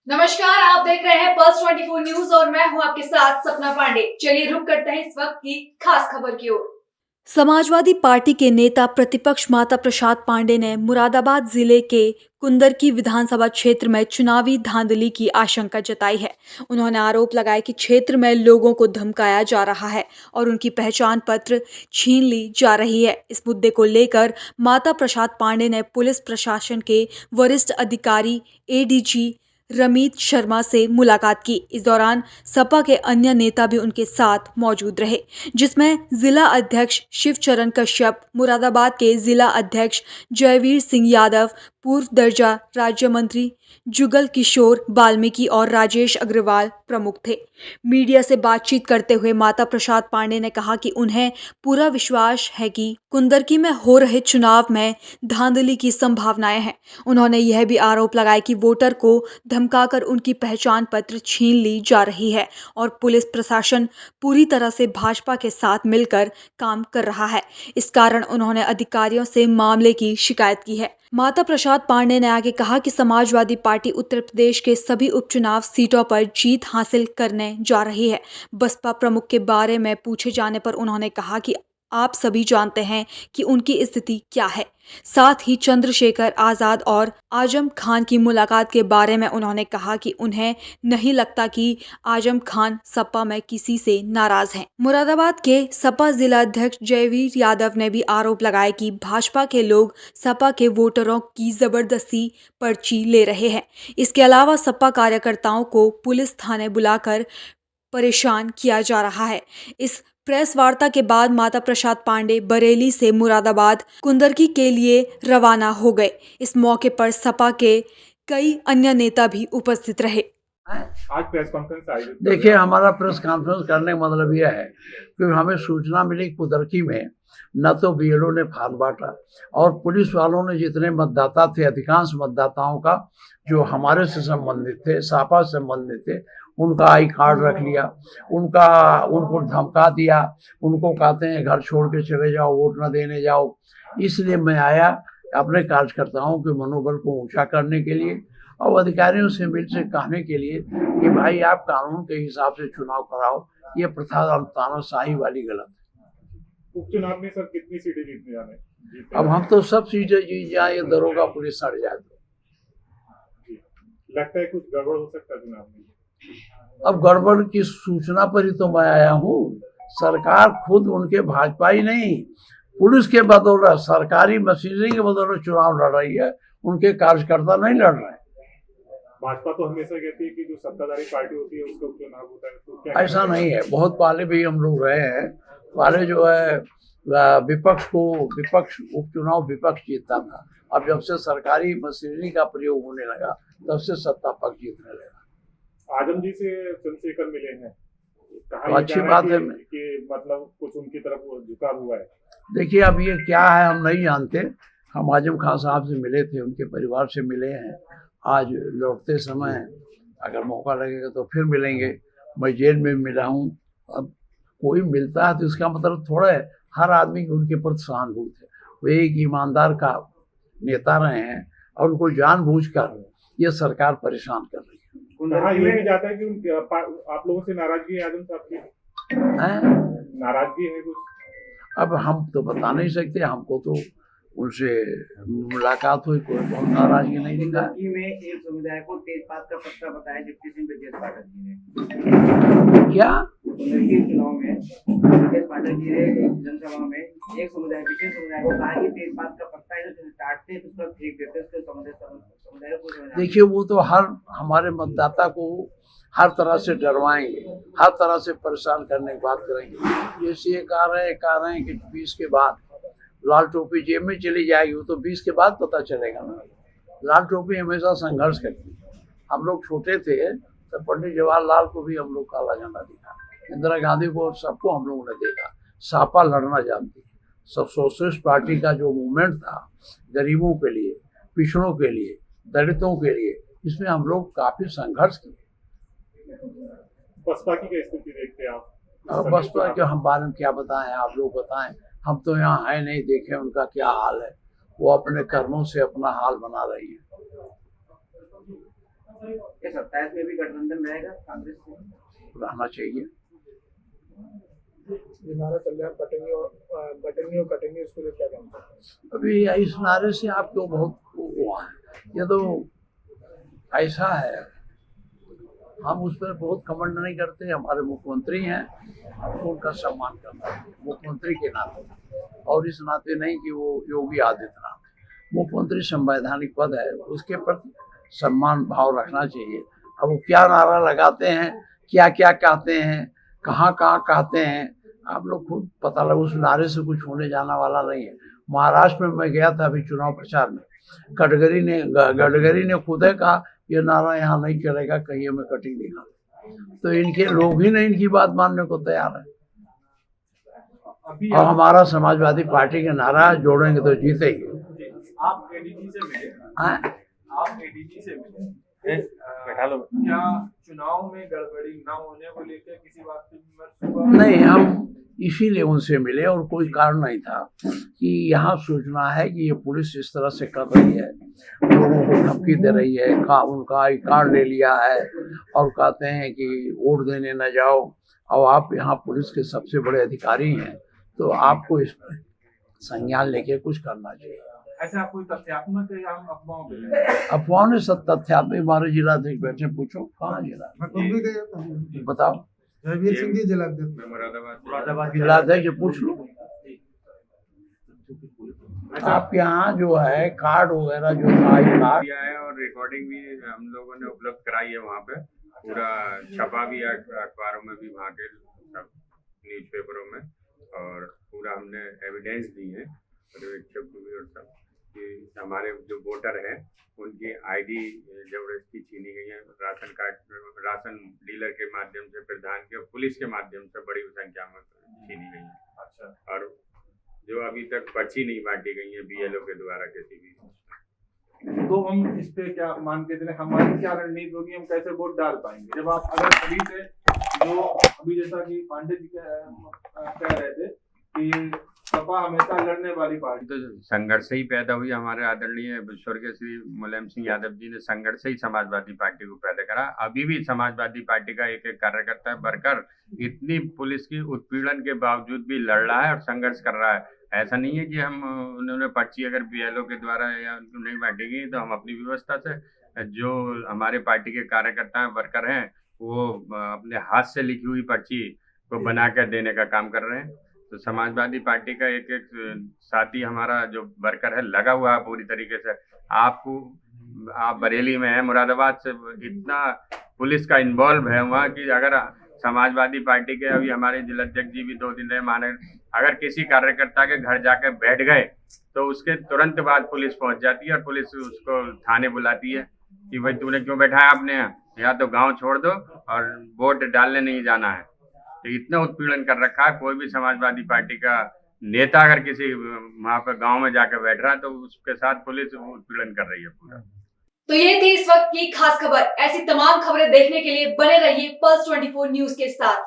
नमस्कार, आप देख रहे हैं पल्स 24 न्यूज और मैं हूं आपके साथ सपना पांडे। चलिए रुक करते हैं इस वक्त की खास खबर की ओर। समाजवादी पार्टी के नेता प्रतिपक्ष माता प्रसाद पांडे ने मुरादाबाद जिले के कुंदरकी विधानसभा क्षेत्र में चुनावी धांधली की आशंका जताई है। उन्होंने आरोप लगाया कि क्षेत्र में लोगों को धमकाया जा रहा है और उनकी पहचान पत्र छीन ली जा रही है। इस मुद्दे को लेकर माता प्रसाद पांडे ने पुलिस प्रशासन के वरिष्ठ अधिकारी एडीजी रमीत शर्मा से मुलाकात की। इस दौरान सपा के अन्य नेता भी उनके साथ मौजूद रहे, जिसमें जिला अध्यक्ष शिवचरण कश्यप, मुरादाबाद के जिला अध्यक्ष जयवीर सिंह यादव, पूर्व दर्जा राज्य मंत्री जुगल किशोर वाल्मीकि और राजेश अग्रवाल प्रमुख थे। मीडिया से बातचीत करते हुए माता प्रसाद पांडे ने कहा कि उन्हें पूरा विश्वास है कि कुंदरकी में हो रहे चुनाव में धांधली की संभावनाएं हैं। उन्होंने यह भी आरोप लगाया कि वोटर को धमकाकर उनकी पहचान पत्र छीन ली जा रही है और पुलिस प्रशासन पूरी तरह से भाजपा के साथ मिलकर काम कर रहा है। इस कारण उन्होंने अधिकारियों से मामले की शिकायत की है। माता प्रसाद पांडे ने आगे कहा कि समाजवादी पार्टी उत्तर प्रदेश के सभी उपचुनाव सीटों पर जीत हासिल करने जा रही है। बसपा प्रमुख के बारे में पूछे जाने पर उन्होंने कहा कि आप सभी जानते हैं कि उनकी स्थिति क्या है। साथ ही चंद्रशेखर आजाद और आजम खान की मुलाकात के बारे में उन्होंने कहा कि उन्हें नहीं लगता कि आजम खान सपा में किसी से नाराज हैं। मुरादाबाद के सपा जिला अध्यक्ष जयवीर यादव ने भी आरोप लगाया कि भाजपा के लोग सपा के वोटरों की जबरदस्ती पर्ची ले रहे हैं। इसके अलावा सपा कार्यकर्ताओं को पुलिस थाने बुलाकर परेशान किया जा रहा है। इस प्रेस वार्ता के बाद माता प्रसाद पांडे बरेली से मुरादाबाद कुंदरकी के लिए रवाना हो गए। इस मौके पर सपा के कई अन्य नेता भी उपस्थित रहे। आज प्रेस कॉन्फ्रेंस आयोजित देखिए, हमारा प्रेस कॉन्फ्रेंस करने का मतलब यह है कि हमें सूचना मिली कुदरकी में न तो बीएलओ ने फार्म बांटा और पुलिस वालों ने जितने मतदाता थे, अधिकांश मतदाताओं का जो हमारे से संबंधित थे, सापा से संबंधित थे, उनका आई कार्ड रख लिया, उनको धमका दिया, उनको कहते हैं घर छोड़ के चले जाओ, वोट न देने जाओ। इसलिए मैं आया अपने कार्यकर्ताओं के मनोबल को ऊंचा करने के लिए और अधिकारियों से मिल से कहने के लिए कि भाई आप कानून के हिसाब से चुनाव कराओ, ये प्रथा तानाशाही वाली गलत है। उपचुनाव में सर कितनी सीटें जीतने जाने? अब हम तो सब सीटें जीत जाए, ये दरोगा पुलिस सड़ जाए तो लगता है कुछ गड़बड़ हो सकता है चुनाव में। अब गड़बड़ की सूचना पर ही तो मैं आया हूँ। सरकार खुद उनके भाजपा ही नहीं, पुलिस के बदौलत, सरकारी मशीनरी के बदौलत चुनाव लड़ रही है, उनके कार्यकर्ता नहीं लड़ रहे हैं। भाजपा तो हमेशा कहती है कि जो सत्ताधारी पार्टी होती है उसका उपचुनाव होता है, तो क्या ऐसा नहीं है। बहुत पहले भी हम लोग रहे हैं, पहले जो है विपक्ष उपचुनाव विपक्ष जीतता था। अब जब से सरकारी मशीनरी का प्रयोग होने लगा तब से सत्ता पक्ष जीतने लगा। आजम जी से चंद्रशेखर मिले हैं, तो अच्छी बात है कि मतलब कुछ उनकी तरफ झुका हुआ है। देखिए, अब ये क्या है हम नहीं जानते। हम आजम खान साहब से मिले थे, उनके परिवार से मिले हैं। आज लौटते समय अगर मौका लगेगा तो फिर मिलेंगे। मैं जेल में मिला हूँ। अब कोई मिलता है तो इसका मतलब थोड़ा है हर आदमी की उनके प्रति सहानुभूति है। वो एक ईमानदार का नेता रहे हैं और उनको जानबूझकर ये सरकार परेशान कर रही है। हाँ, ये भी जाता है कि आप लोगों से नाराजगी है आजम साहब की? नाराजगी है कुछ? अब हम तो बता नहीं सकते, हमको तो उनसे मुलाकात हुई, कोई बहुत नाराजगी नहीं दिखा। में एक समुदाय को तेजपात का पत्ता बताया डिप्टी सिंह ब्रजेश पाठक जी ने। क्या चुनाव में ब्रजेश पाठक जी ने जनसभा में एक समुदाय, विशेष समुदाय को कहा कि तेजपात का पत्ता है जो काटते तो उसका फेंक देते, उसके समुदाय को। देखिए, वो तो हर हमारे मतदाता को हर तरह से डरवाएंगे, हर तरह से परेशान करने की बात करेंगे। जैसे ये कह रहे हैं कि 20 के बाद लाल टोपी जेब में चली जाएगी, वो तो 20 के बाद पता चलेगा ना। लाल टोपी हमेशा संघर्ष करती है। हम लोग छोटे थे तो पंडित जवाहरलाल को भी हम लोग काला झंडा दिखा, इंदिरा गांधी को, सबको हम लोगों ने देखा। सापा लड़ना जानती है। सब सोशलिस्ट पार्टी का जो मूवमेंट था गरीबों के लिए, पिछड़ों के लिए, दलितों के लिए, इसमें हम लोग काफी संघर्ष किए। बसपा की क्या स्थिति देखते हैं आप? बसपा के हम बारे में क्या बताएं, आप लोग बताएं। हम तो यहाँ है नहीं, देखें उनका क्या हाल है। वो अपने कर्मों से अपना हाल बना रही है। ये 27 में भी गठबंधन रहेगा कांग्रेस से? रहना चाहिए। ये नारा चल रहा है कटेंगे और कटेंगे, इसको लेकर क्या कहना चाहते हैं? अभी इस नारे से आपको बहुत हुआ है, ये तो ऐसा है, हम उस पर बहुत कमेंट नहीं करते। हमारे मुख्यमंत्री हैं, हमको उनका सम्मान करना है मुख्यमंत्री के नाते, और इस नाते नहीं कि वो योगी आदित्यनाथ। मुख्यमंत्री संवैधानिक पद है, उसके प्रति सम्मान भाव रखना चाहिए। अब वो क्या नारा लगाते हैं, क्या क्या कहते हैं, कहाँ कहाँ कहते हैं, आप लोग खुद पता लगा। उस नारे से कुछ होने जाना वाला नहीं है। महाराष्ट्र में मैं गया था अभी चुनाव प्रचार में, गडकरी ने खुद ही कहा ये नारा यहाँ नहीं चलेगा, कहीं हमें कटिंग दिखा। तो इनके लोग ही नहीं इनकी बात मानने को तैयार है। अभी और हमारा समाजवादी पार्टी का नारा जोड़ेंगे तो जीतेंगे। आप एडीजी से मिले, हाँ? आप एडीजी से मिले, क्या चुनाव में गड़बड़ी ना होने को लेकर किसी बात की विमर्श हुआ? नहीं, हम इसीलिए उनसे मिले और कोई कारण नहीं था कि यहाँ सूचना है कि ये पुलिस इस तरह से कर रही है, लोगों को धमकी दे रही है, उनका आई कार्ड ले लिया है और कहते हैं कि वोट देने न जाओ। और आप यहाँ पुलिस के सबसे बड़े अधिकारी हैं, तो आपको इस पर संज्ञान लेके कुछ करना चाहिए। ऐसा कोई तथ्यात्मक है या हम अफवाहों पे? अफवाहों ने सब तथ्यात्मक। हमारे जिलाध्यक्ष बैठे, पूछो कहाँ जिला, मैं खुद भी गया था। बताओ। रघुवीर सिंह जी जिलाध्यक्ष। मुरादाबाद जिलाध्यक्ष पूछ लो। आपके यहाँ जो है कार्ड वगैरह जो आई कार्ड दिया है और रिकॉर्डिंग भी हम लोगों ने उपलब्ध कराई है। वहाँ पे पूरा छपा भी है अखबारों में भी, वहाँ के सब न्यूज़पेपरों में, और पूरा हमने एविडेंस दी है पर्यवेक्षक को भी और सब कि हमारे जो वोटर हैं उनकी आईडी जबरदस्ती छीनी गई है। राशन कार्ड, राशन डीलर के माध्यम से, प्रधान के, पुलिस के माध्यम से बड़ी संख्या में छीनी गई है। अच्छा, और जो अभी तक पर्ची नहीं बांटी गई है बीएलओ के द्वारा किसी भी। तो हम इस पे क्या मान के चले, हमारी क्या रणनीति होगी, हम कैसे वोट डाल पाएंगे? जब आप अगर अभी से जो अभी जैसा कि पांडे जी कह रहे थे कि सपा हमेशा लड़ने वाली पार्टी, तो संघर्ष से ही पैदा हुई। हमारे आदरणीय स्वर्गीय श्री मुलायम सिंह यादव जी ने संघर्ष से ही समाजवादी पार्टी को पैदा करा। अभी भी समाजवादी पार्टी का एक एक कार्यकर्ता वर्कर इतनी पुलिस की उत्पीड़न के बावजूद भी लड़ रहा है और संघर्ष कर रहा है। ऐसा नहीं है कि हम उन्होंने पर्ची अगर बीएलओ के द्वारा या उनको नहीं बांटी गई तो हम अपनी व्यवस्था से, जो हमारे पार्टी के कार्यकर्ता हैं, वर्कर हैं, वो अपने हाथ से लिखी हुई पर्ची को बना कर देने का काम कर रहे हैं। तो समाजवादी पार्टी का एक एक साथी हमारा जो वर्कर है लगा हुआ है पूरी तरीके से। आप बरेली में है, मुरादाबाद से, इतना पुलिस का इन्वॉल्व है वहाँ कि अगर समाजवादी पार्टी के अभी हमारे जिलाध्यक्ष जी भी 2 दिन रहे माने, अगर किसी कार्यकर्ता के घर जाकर बैठ गए तो उसके तुरंत बाद पुलिस पहुंच जाती है और पुलिस उसको थाने बुलाती है कि भाई तूने क्यों बैठाया आपने यहाँ, या तो गांव छोड़ दो और वोट डालने नहीं जाना है। तो इतना उत्पीड़न कर रखा है। कोई भी समाजवादी पार्टी का नेता अगर किसी वहाँ पर गांव में जाकर बैठ रहा है तो उसके साथ पुलिस उत्पीड़न कर रही है पूरा। तो ये थी इस वक्त की खास खबर। ऐसी तमाम खबरें देखने के लिए बने रहिए पल्स 24 न्यूज के साथ।